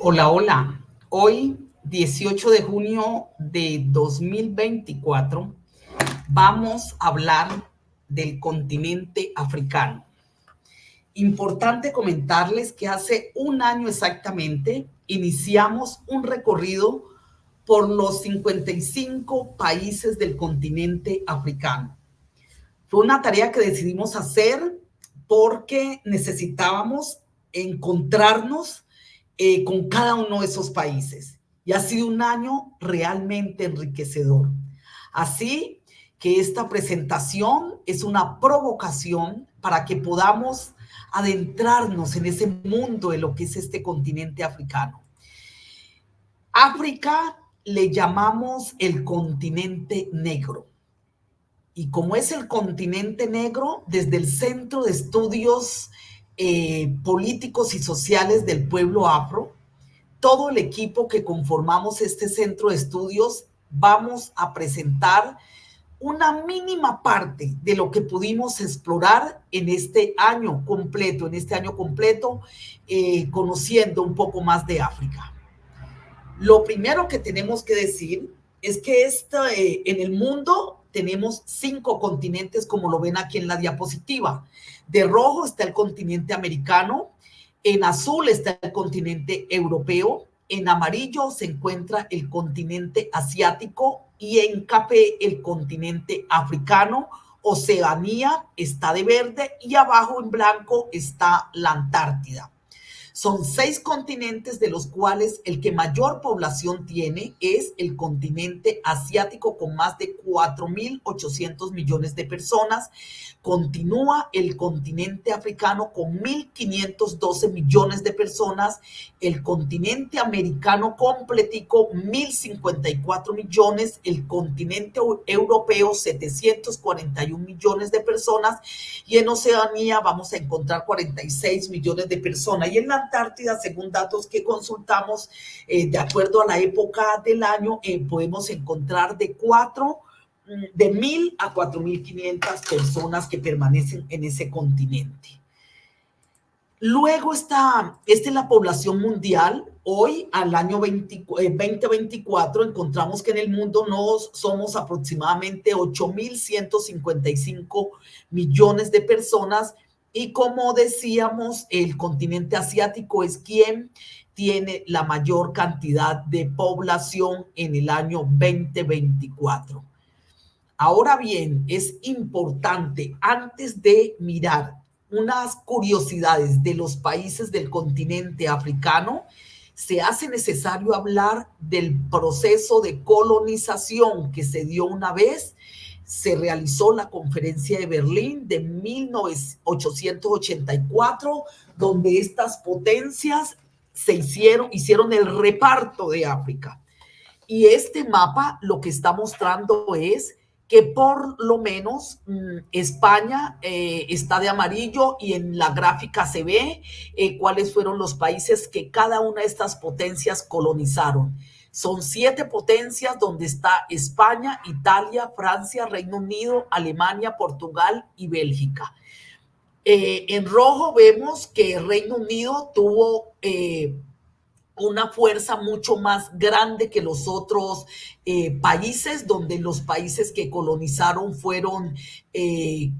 Hola, hola. Hoy, 18 de junio de 2024, vamos a hablar del continente africano. Importante comentarles que hace un año exactamente iniciamos un recorrido por los 55 países del continente africano. Fue una tarea que decidimos hacer porque necesitábamos encontrarnos con cada uno de esos países. Y ha sido un año realmente enriquecedor. Así que esta presentación es una provocación para que podamos adentrarnos en ese mundo de lo que es este continente africano. África le llamamos el continente negro. Y como es el continente negro, desde el Centro de Estudios Políticos y Sociales del Pueblo Afro, todo el equipo que conformamos este centro de estudios vamos a presentar una mínima parte de lo que pudimos explorar en este año completo, conociendo un poco más de África. Lo primero que tenemos que decir es que en el mundo tenemos 5 continentes, como lo ven aquí en la diapositiva. De rojo está el continente americano, en azul está el continente europeo, en amarillo se encuentra el continente asiático y en café el continente africano. Oceanía está de verde y abajo en blanco está la Antártida. Son 6 continentes, de los cuales el que mayor población tiene es el continente asiático, con más de 4.800 millones de personas. Continúa el continente africano con 1.512 millones de personas. El continente americano completico, 1.054 millones. El continente europeo, 741 millones de personas. Y en Oceanía vamos a encontrar 46 millones de personas. Y en la Antártida, según datos que consultamos, de acuerdo a la época del año, podemos encontrar de 1.000 a 4.500 personas que permanecen en ese continente. Luego esta es la población mundial. Hoy, al año 2024, encontramos que en el mundo somos aproximadamente 8.155 millones de personas. Y como decíamos, el continente asiático es quien tiene la mayor cantidad de población en el año 2024. Ahora bien, es importante, antes de mirar unas curiosidades de los países del continente africano, se hace necesario hablar del proceso de colonización que se dio una vez. Se realizó la Conferencia de Berlín de 1884, donde estas potencias hicieron el reparto de África. Y este mapa lo que está mostrando es que por lo menos España está de amarillo, y en la gráfica se ve cuáles fueron los países que cada una de estas potencias colonizaron. Son 7 potencias, donde está España, Italia, Francia, Reino Unido, Alemania, Portugal y Bélgica. En rojo vemos que el Reino Unido tuvo una fuerza mucho más grande que los otros países, donde los países que colonizaron fueron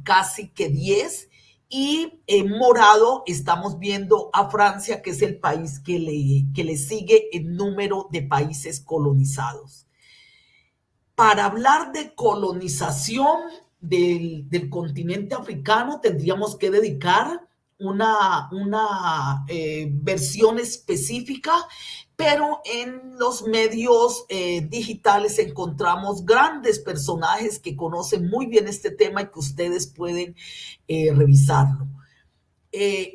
casi que 10. Y en morado estamos viendo a Francia, que es el país que le sigue en número de países colonizados. Para hablar de colonización del continente africano, tendríamos que dedicar una versión específica, pero en los medios digitales encontramos grandes personajes que conocen muy bien este tema y que ustedes pueden revisarlo.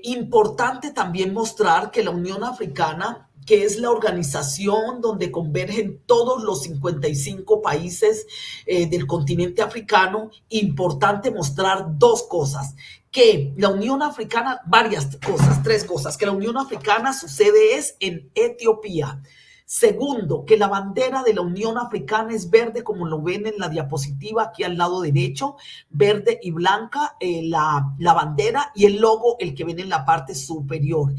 Importante también mostrar que la Unión Africana, que es la organización donde convergen todos los 55 países del continente africano, importante mostrar 2 cosas. Que la Unión Africana, varias cosas, 3 cosas, que la Unión Africana sucede es en Etiopía. Segundo, que la bandera de la Unión Africana es verde, como lo ven en la diapositiva aquí al lado derecho, verde y blanca la bandera, y el logo, el que ven en la parte superior.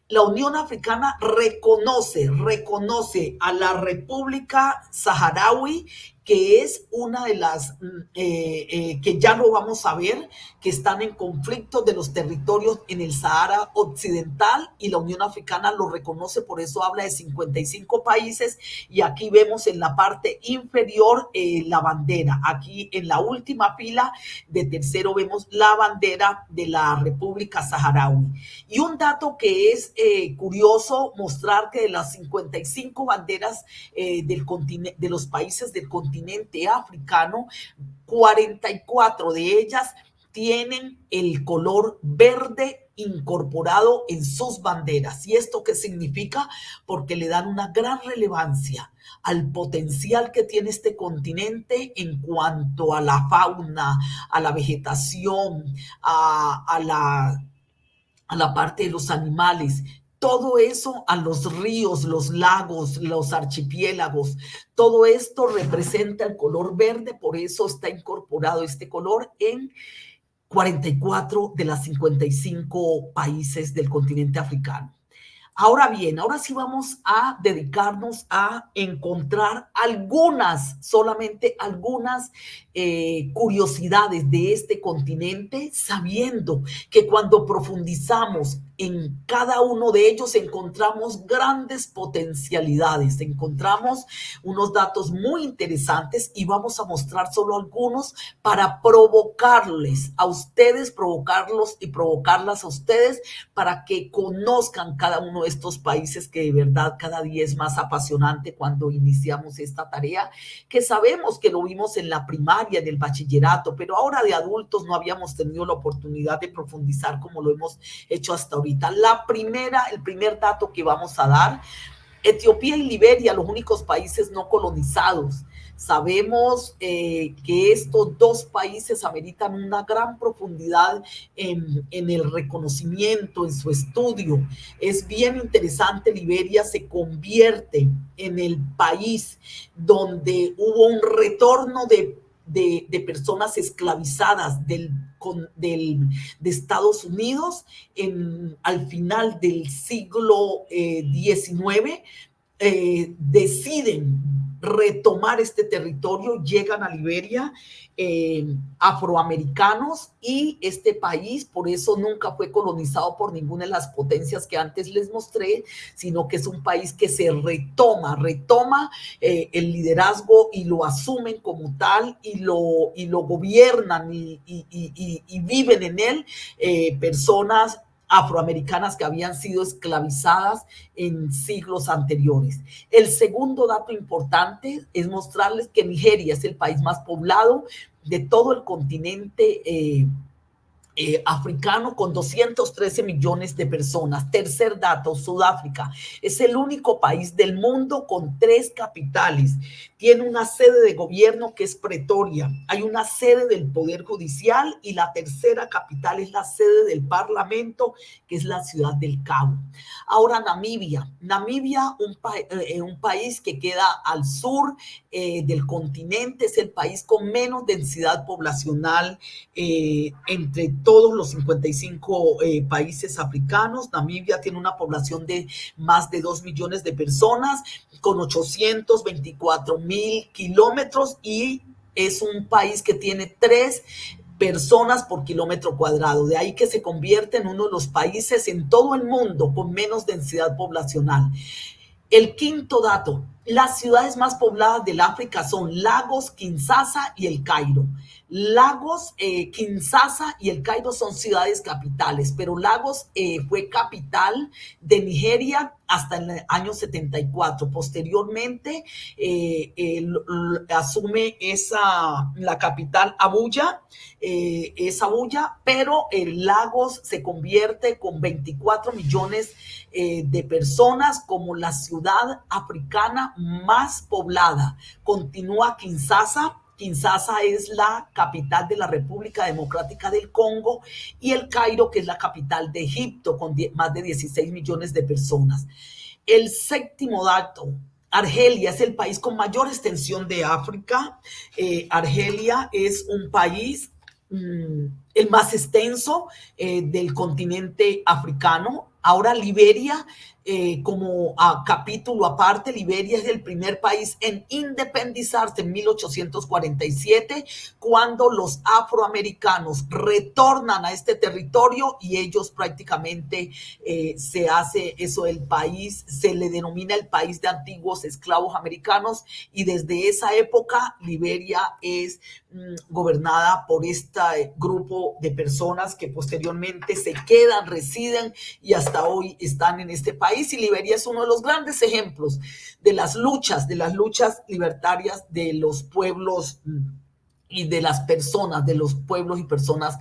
la Unión Africana reconoce a la República Saharaui, que es una de las que ya lo vamos a ver, que están en conflicto de los territorios en el Sahara Occidental, y la Unión Africana lo reconoce, por eso habla de 55 países, y aquí vemos en la parte inferior la bandera. Aquí en la última fila de tercero vemos la bandera de la República Saharaui. Y un dato que es curioso mostrar, que de las 55 banderas de los países del continente africano, 44 de ellas tienen el color verde incorporado en sus banderas. ¿Y esto qué significa? Porque le dan una gran relevancia al potencial que tiene este continente en cuanto a la fauna, a la vegetación, a la parte de los animales. Todo eso, a los ríos, los lagos, los archipiélagos, todo esto representa el color verde, por eso está incorporado este color en 44 de las 55 países del continente africano. Ahora bien, ahora sí vamos a dedicarnos a encontrar solamente algunas curiosidades de este continente, sabiendo que cuando profundizamos en cada uno de ellos encontramos grandes potencialidades, encontramos unos datos muy interesantes, y vamos a mostrar solo algunos para provocarles a ustedes, provocarlos y provocarlas a ustedes, para que conozcan cada uno de estos países, que de verdad cada día es más apasionante cuando iniciamos esta tarea, que sabemos que lo vimos en la primaria, en el bachillerato, pero ahora de adultos no habíamos tenido la oportunidad de profundizar como lo hemos hecho hasta ahorita. El primer dato que vamos a dar: Etiopía y Liberia, los únicos países no colonizados. Sabemos que estos dos países ameritan una gran profundidad en el reconocimiento, en su estudio. Es bien interesante. Liberia se convierte en el país donde hubo un retorno de personas esclavizadas de Estados Unidos al final del siglo XIX. Deciden retomar este territorio, llegan a Liberia afroamericanos, y este país por eso nunca fue colonizado por ninguna de las potencias que antes les mostré, sino que es un país que se retoma el liderazgo y lo asumen como tal, y lo gobiernan y viven en él personas afroamericanas que habían sido esclavizadas en siglos anteriores. El segundo dato importante es mostrarles que Nigeria es el país más poblado de todo el continente africano, con 213 millones de personas. Tercer dato: Sudáfrica es el único país del mundo con 3 capitales. Tiene una sede de gobierno que es Pretoria, hay una sede del Poder Judicial, y la tercera capital es la sede del Parlamento, que es la ciudad del Cabo. Ahora Namibia, un país que queda al sur del continente, es el país con menos densidad poblacional entre todos los 55 países africanos. Namibia tiene una población de más de 2 millones de personas, con 824,000 kilómetros, y es un país que tiene 3 personas por kilómetro cuadrado. De ahí que se convierte en uno de los países en todo el mundo con menos densidad poblacional. El quinto dato: las ciudades más pobladas del África son Lagos, Kinshasa y El Cairo. Lagos, Kinshasa y El Cairo son ciudades capitales, pero Lagos fue capital de Nigeria hasta el año 74. Posteriormente asume la capital Abuya, pero Lagos se convierte con 24 millones de personas como la ciudad africana más poblada. Continúa Kinshasa. Kinshasa es la capital de la República Democrática del Congo, y El Cairo, que es la capital de Egipto, con más de 16 millones de personas. El séptimo dato: Argelia es el país con mayor extensión de África. Argelia es un país el más extenso del continente africano. Ahora Liberia, como a capítulo aparte, Liberia es el primer país en independizarse en 1847, cuando los afroamericanos retornan a este territorio y ellos prácticamente se hace eso, el país, se le denomina el país de antiguos esclavos americanos, y desde esa época Liberia es gobernada por este grupo de personas que posteriormente se quedan, residen y hasta hoy están en este país. Y Liberia es uno de los grandes ejemplos de las luchas libertarias de los pueblos y de las personas, de los pueblos y personas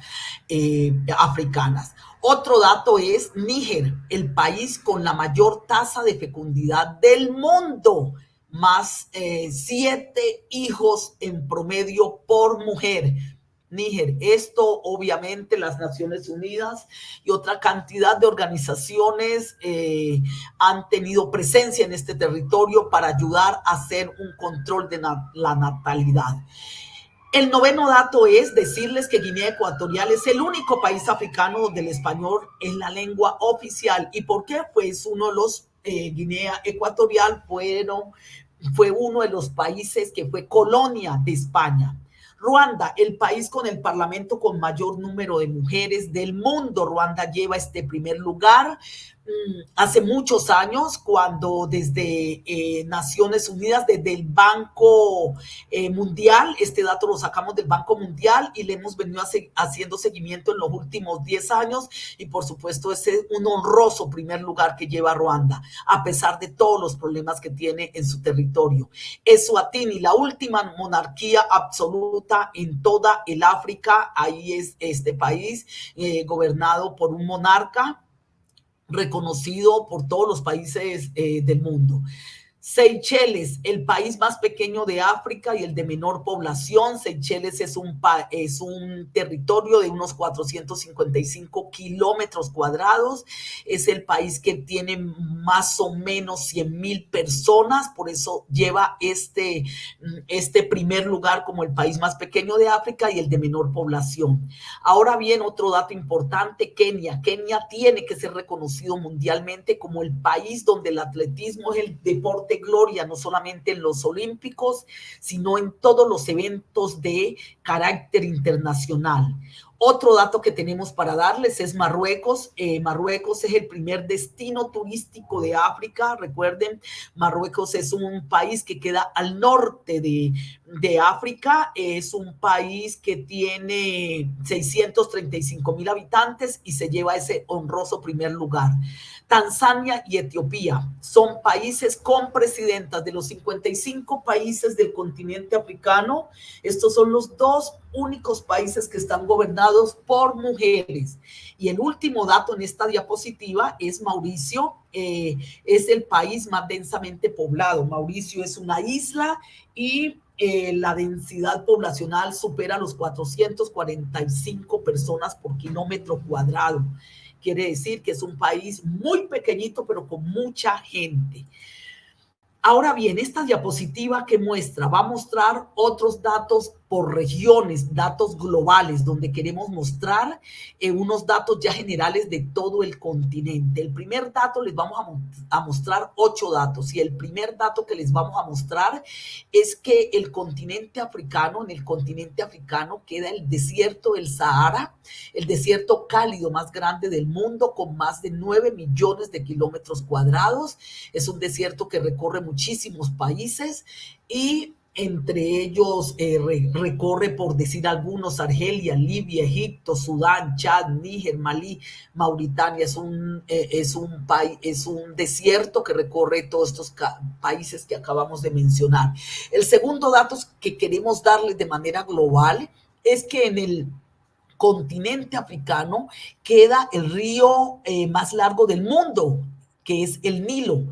africanas. Otro dato es Níger, el país con la mayor tasa de fecundidad del mundo, más 7 hijos en promedio por mujer. Níger, esto obviamente las Naciones Unidas y otra cantidad de organizaciones han tenido presencia en este territorio para ayudar a hacer un control de la natalidad. El noveno dato es decirles que Guinea Ecuatorial es el único país africano donde el español es la lengua oficial. ¿Y por qué? Pues uno de los Guinea Ecuatorial fue uno de los países que fue colonia de España. Ruanda, el país con el parlamento con mayor número de mujeres del mundo. Ruanda lleva este primer lugar. Hace muchos años, cuando desde Naciones Unidas, desde el Banco Mundial, este dato lo sacamos del Banco Mundial y le hemos venido haciendo seguimiento en los últimos 10 años, y por supuesto ese es un honroso primer lugar que lleva Ruanda, a pesar de todos los problemas que tiene en su territorio. Eswatini, la última monarquía absoluta en toda el África, ahí es este país gobernado por un monarca reconocido por todos los países del mundo. Seychelles, el país más pequeño de África y el de menor población. Seychelles es un territorio de unos 455 kilómetros cuadrados. Es el país que tiene más o menos 100,000 personas, por eso lleva este primer lugar como el país más pequeño de África y el de menor población. Ahora bien, otro dato importante, Kenia. Kenia tiene que ser reconocido mundialmente como el país donde el atletismo es el deporte gloria, no solamente en los olímpicos, sino en todos los eventos de carácter internacional. Otro dato que tenemos para darles es Marruecos. Marruecos es el primer destino turístico de África. Recuerden, Marruecos es un país que queda al norte de África. Es un país que tiene 635,000 habitantes y se lleva ese honroso primer lugar. Tanzania y Etiopía son países con presidentas. De los 55 países del continente africano, estos son los dos únicos países que están gobernados por mujeres. Y el último dato en esta diapositiva es Mauricio. Es el país más densamente poblado. Mauricio es una isla y la densidad poblacional supera los 445 personas por kilómetro cuadrado. Quiere decir que es un país muy pequeñito, pero con mucha gente. Ahora bien, esta diapositiva que muestra, va a mostrar otros datos por regiones, datos globales, donde queremos mostrar unos datos ya generales de todo el continente. El primer dato les vamos a mostrar 8 datos, y el primer dato que les vamos a mostrar es que el continente africano, en el continente africano queda el desierto del Sahara, el desierto cálido más grande del mundo, con más de 9 millones de kilómetros cuadrados. Es un desierto que recorre muchísimos países y entre ellos recorre, por decir algunos, Argelia, Libia, Egipto, Sudán, Chad, Níger, Malí, Mauritania. Es un desierto que recorre todos estos países que acabamos de mencionar. El segundo dato que queremos darles de manera global es que en el continente africano queda el río más largo del mundo, que es el Nilo.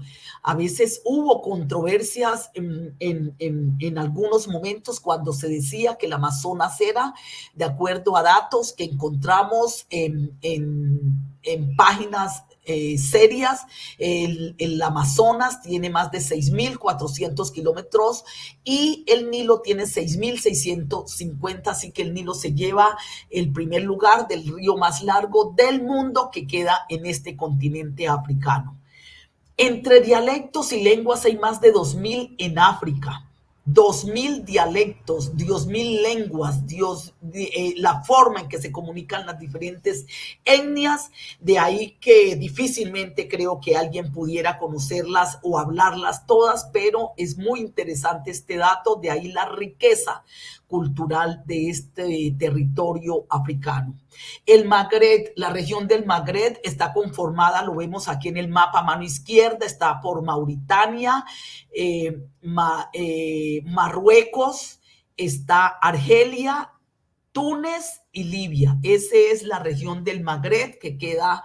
A veces hubo controversias en algunos momentos cuando se decía que el Amazonas era, de acuerdo a datos que encontramos en en páginas serias. El Amazonas tiene más de 6.400 kilómetros y el Nilo tiene 6.650, así que el Nilo se lleva el primer lugar del río más largo del mundo que queda en este continente africano. Entre dialectos y lenguas hay más de 2.000 en África. 2.000 dialectos, 2.000 lenguas, la forma en que se comunican las diferentes etnias, de ahí que difícilmente creo que alguien pudiera conocerlas o hablarlas todas, pero es muy interesante este dato, de ahí la riqueza cultural de este territorio africano. El Magreb, la región del Magreb está conformada, lo vemos aquí en el mapa a mano izquierda, está por Mauritania, Marruecos, está Argelia, Túnez y Libia. Esa es la región del Magreb que queda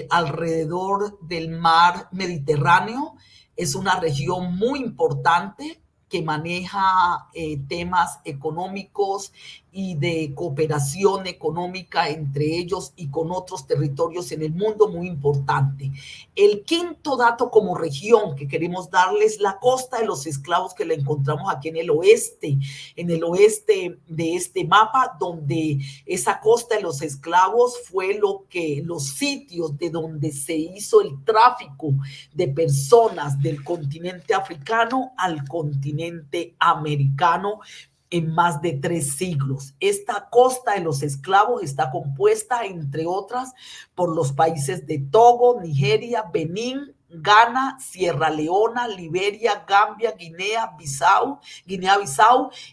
alrededor del mar Mediterráneo. Es una región muy importante que maneja temas económicos y de cooperación económica entre ellos y con otros territorios en el mundo, muy importante. El quinto dato como región que queremos darles, la costa de los esclavos, que la encontramos aquí en el oeste de este mapa, donde esa costa de los esclavos fue los sitios de donde se hizo el tráfico de personas del continente africano al continente americano en más de 3 siglos. Esta costa de los esclavos está compuesta, entre otras, por los países de Togo, Nigeria, Benín, Ghana, Sierra Leona, Liberia, Gambia, Guinea-Bissau,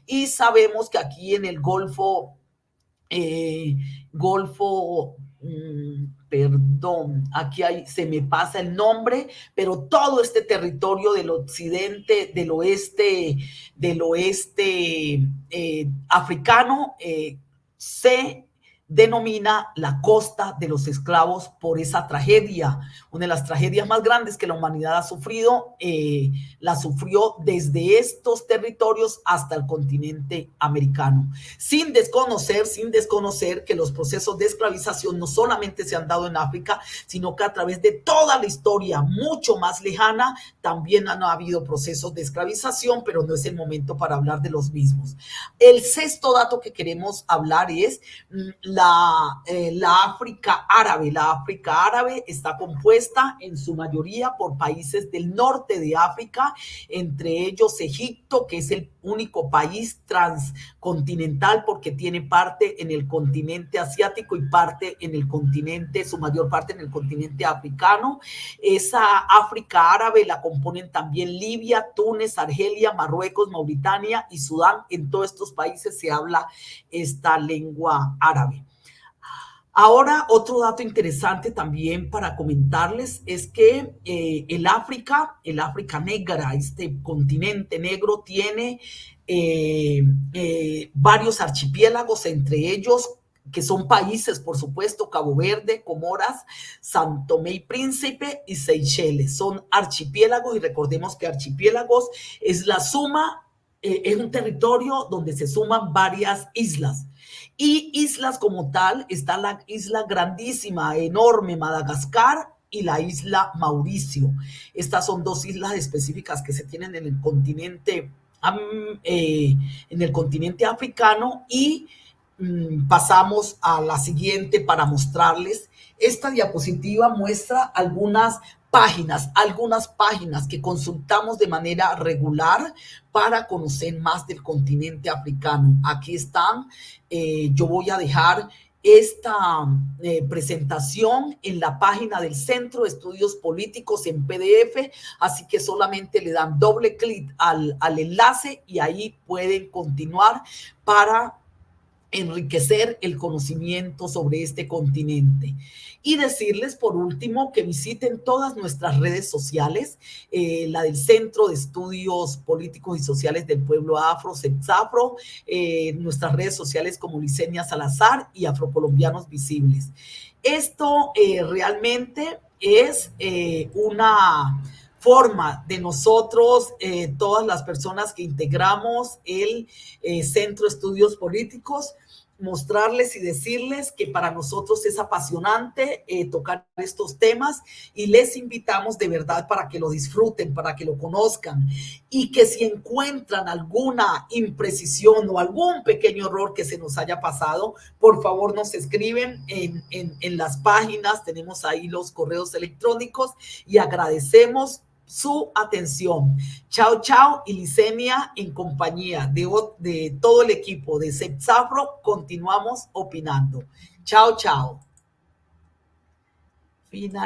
y sabemos que aquí en el perdón, aquí se me pasa el nombre, pero todo este territorio del occidente, del oeste africano, se denomina la costa de los esclavos por esa tragedia, una de las tragedias más grandes que la humanidad ha sufrido, la sufrió desde estos territorios hasta el continente americano, sin desconocer que los procesos de esclavización no solamente se han dado en África, sino que a través de toda la historia mucho más lejana también han habido procesos de esclavización, pero no es el momento para hablar de los mismos. El sexto dato que queremos hablar es la África árabe. La África árabe está compuesta en su mayoría por países del norte de África, entre ellos Egipto, que es el único país transcontinental porque tiene parte en el continente asiático y parte en el continente, su mayor parte en el continente africano. Esa África árabe la componen también Libia, Túnez, Argelia, Marruecos, Mauritania y Sudán. En todos estos países se habla esta lengua árabe. Ahora, otro dato interesante también para comentarles es que el África negra, este continente negro, tiene varios archipiélagos, entre ellos que son países, por supuesto, Cabo Verde, Comoras, San Tomé y Príncipe y Seychelles. Son archipiélagos y recordemos que archipiélagos es la suma, es un territorio donde se suman varias islas. Y islas como tal, está la isla grandísima, enorme, Madagascar, y la isla Mauricio. Estas son 2 islas específicas que se tienen en el continente africano. Y pasamos a la siguiente para mostrarles. Esta diapositiva muestra algunas páginas que consultamos de manera regular para conocer más del continente africano. Aquí están. Yo voy a dejar esta presentación en la página del Centro de Estudios Políticos en PDF, así que solamente le dan doble clic al enlace y ahí pueden continuar para enriquecer el conocimiento sobre este continente. Y decirles por último que visiten todas nuestras redes sociales, la del Centro de Estudios Políticos y Sociales del Pueblo Afro, CEPSAFRO, nuestras redes sociales como Licenia Salazar y Afrocolombianos Visibles. Esto realmente es una forma de nosotros, todas las personas que integramos el Centro de Estudios Políticos, mostrarles y decirles que para nosotros es apasionante tocar estos temas y les invitamos de verdad para que lo disfruten, para que lo conozcan y que si encuentran alguna imprecisión o algún pequeño error que se nos haya pasado, por favor nos escriben en las páginas, tenemos ahí los correos electrónicos y agradecemos su atención. Chao, chao. Y Licenia, en compañía de todo el equipo de CEPSAFRO, continuamos opinando. Chao, chao. Final.